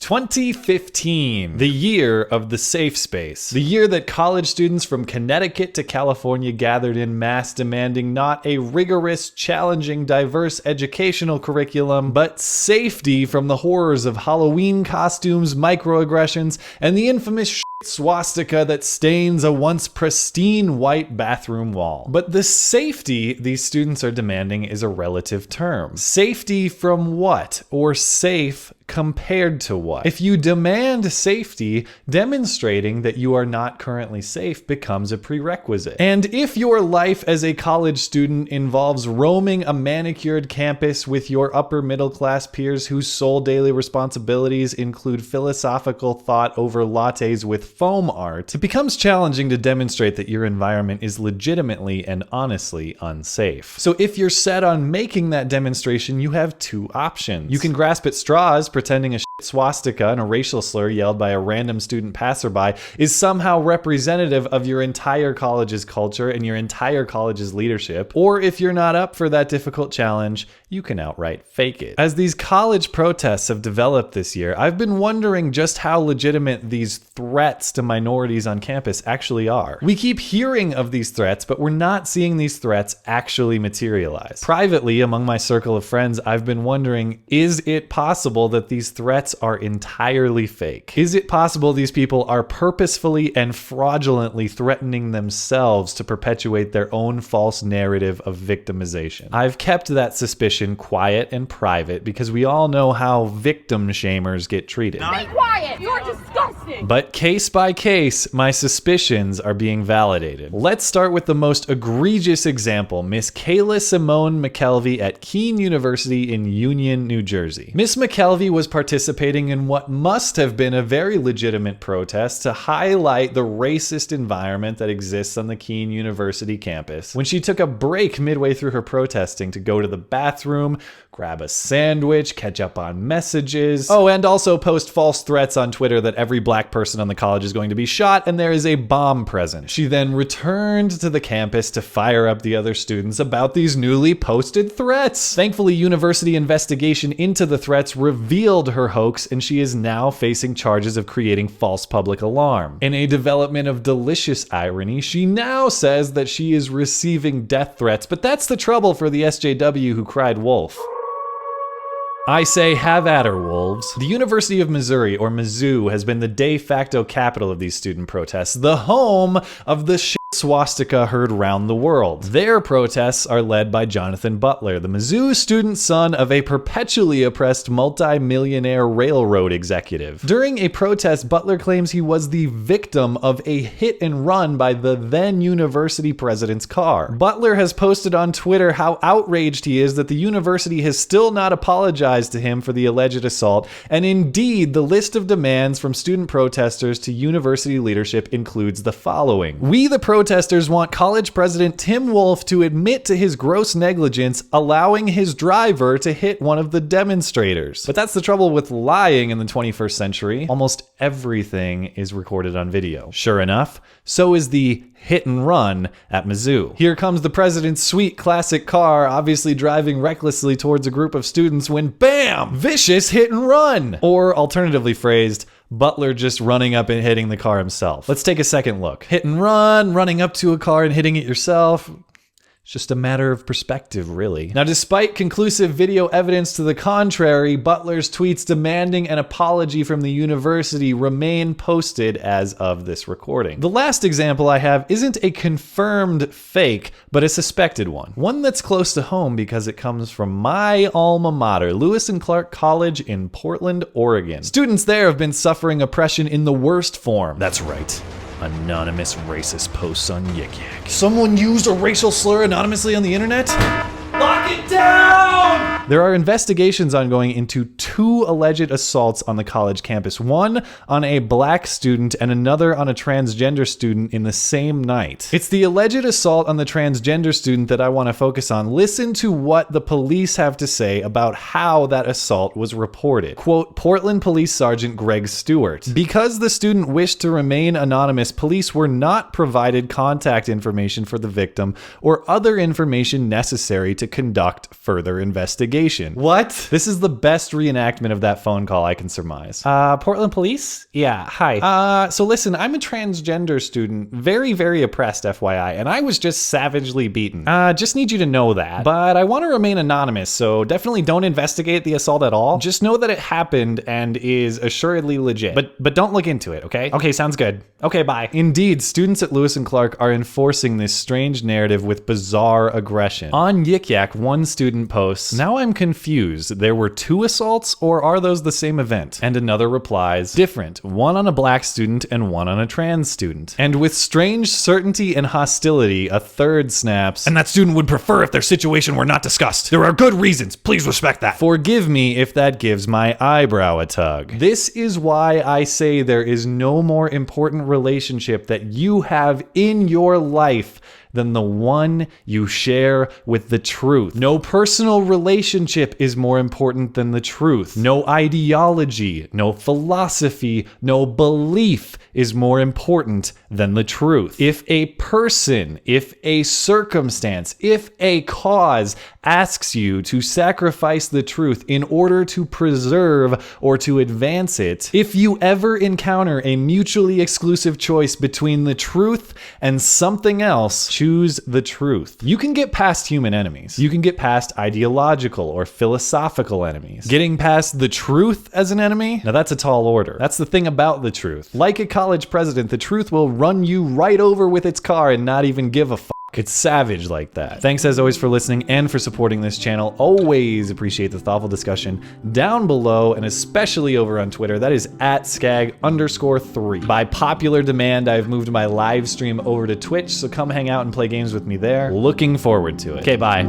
2015, the year of the safe space. The year that college students from Connecticut to California gathered in mass demanding not a rigorous, challenging, diverse educational curriculum, but safety from the horrors of Halloween costumes, microaggressions, and the infamous swastika that stains a once pristine white bathroom wall. But the safety these students are demanding is a relative term. Safety from what? Or safe compared to what? If you demand safety, demonstrating that you are not currently safe becomes a prerequisite. And if your life as a college student involves roaming a manicured campus with your upper middle class peers whose sole daily responsibilities include philosophical thought over lattes with foam art, it becomes challenging to demonstrate that your environment is legitimately and honestly unsafe. So if you're set on making that demonstration, you have two options. You can grasp at straws, pretending a swastika and a racial slur yelled by a random student passerby is somehow representative of your entire college's culture and your entire college's leadership. Or if you're not up for that difficult challenge, you can outright fake it. As these college protests have developed this year, I've been wondering just how legitimate these threats to minorities on campus actually are. We keep hearing of these threats, but we're not seeing these threats actually materialize. Privately, among my circle of friends, I've been wondering, is it possible that these threats are entirely fake? Is it possible these people are purposefully and fraudulently threatening themselves to perpetuate their own false narrative of victimization? I've kept that suspicion quiet and private because we all know how victim shamers get treated. Be quiet! You're disgusting! But case by case, my suspicions are being validated. Let's start with the most egregious example, Miss Kayla Simone McKelvey at Kean University in Union, New Jersey. Miss McKelvey was participating in what must have been a very legitimate protest to highlight the racist environment that exists on the Kean University campus when she took a break midway through her protesting to go to the bathroom, grab a sandwich, catch up on messages, and also post false threats on Twitter that every black person on the college is going to be shot and there is a bomb present. She then returned to the campus to fire up the other students about these newly posted threats. Thankfully, university investigation into the threats revealed her hoax, and she is now facing charges of creating false public alarm. In a development of delicious irony, she now says that she is receiving death threats, but that's the trouble for the SJW who cried wolf. I say have at her, wolves. The University of Missouri, or Mizzou, has been the de facto capital of these student protests, the home of the swastika heard round the world. Their protests are led by Jonathan Butler, the Mizzou student son of a perpetually oppressed multi-millionaire railroad executive. During a protest, Butler claims he was the victim of a hit and run by the then university president's car. Butler has posted on Twitter how outraged he is that the university has still not apologized to him for the alleged assault, and indeed, the list of demands from student protesters to university leadership includes the following. We, the protesters, want college president Tim Wolf to admit to his gross negligence, allowing his driver to hit one of the demonstrators. But that's the trouble with lying in the 21st century. Almost everything is recorded on video. Sure enough, so is the hit and run at Mizzou. Here comes the president's sweet classic car, obviously driving recklessly towards a group of students when bam! Vicious hit and run! Or alternatively phrased, Butler just running up and hitting the car himself. Let's take a second look. Hit and run, running up to a car and hitting it yourself. It's just a matter of perspective, really. Now, despite conclusive video evidence to the contrary, Butler's tweets demanding an apology from the university remain posted as of this recording. The last example I have isn't a confirmed fake, but a suspected one. One that's close to home because it comes from my alma mater, Lewis and Clark College in Portland, Oregon. Students there have been suffering oppression in the worst form. That's right. Anonymous racist posts on Yik Yak. Someone used a racial slur anonymously on the internet? Lock it down! There are investigations ongoing into 2 alleged assaults on the college campus. One on a black student and another on a transgender student in the same night. It's the alleged assault on the transgender student that I want to focus on. Listen to what the police have to say about how that assault was reported. Quote, Portland Police Sergeant Greg Stewart. Because the student wished to remain anonymous, police were not provided contact information for the victim or other information necessary to conduct further investigation. investigation. What? This is the best reenactment of that phone call I can surmise. Portland police? Yeah, hi. So listen, I'm a transgender student, very, very oppressed, FYI, and I was just savagely beaten. Just need you to know that. But I want to remain anonymous, so definitely don't investigate the assault at all. Just know that it happened and is assuredly legit. But don't look into it, okay? Okay, sounds good. Okay, bye. Indeed, students at Lewis and Clark are enforcing this strange narrative with bizarre aggression. On Yik Yak, one student posts, "Now I'm confused. There were 2 assaults, or are those the same event?" And another replies, "Different. One on a black student and one on a trans student." And with strange certainty and hostility, a third snaps, "And that student would prefer if their situation were not discussed. There are good reasons. Please respect that. Forgive me if that gives my eyebrow a tug." This is why I say there is no more important relationship that you have in your life than the one you share with the truth. No personal relationship is more important than the truth. No ideology, no philosophy, no belief is more important than the truth. If a person, if a circumstance, if a cause asks you to sacrifice the truth in order to preserve or to advance it, if you ever encounter a mutually exclusive choice between the truth and something else, choose the truth. You can get past human enemies. You can get past ideological or philosophical enemies. Getting past the truth as an enemy? Now that's a tall order. That's the thing about the truth. Like a college president, the truth will run you right over with its car and not even give a fuck. It's savage like that. Thanks as always for listening and for supporting this channel. Always appreciate the thoughtful discussion down below and especially over on Twitter. That is @skag_3. By popular demand, I've moved my live stream over to Twitch, so come hang out and play games with me there. Looking forward to it. Okay, bye.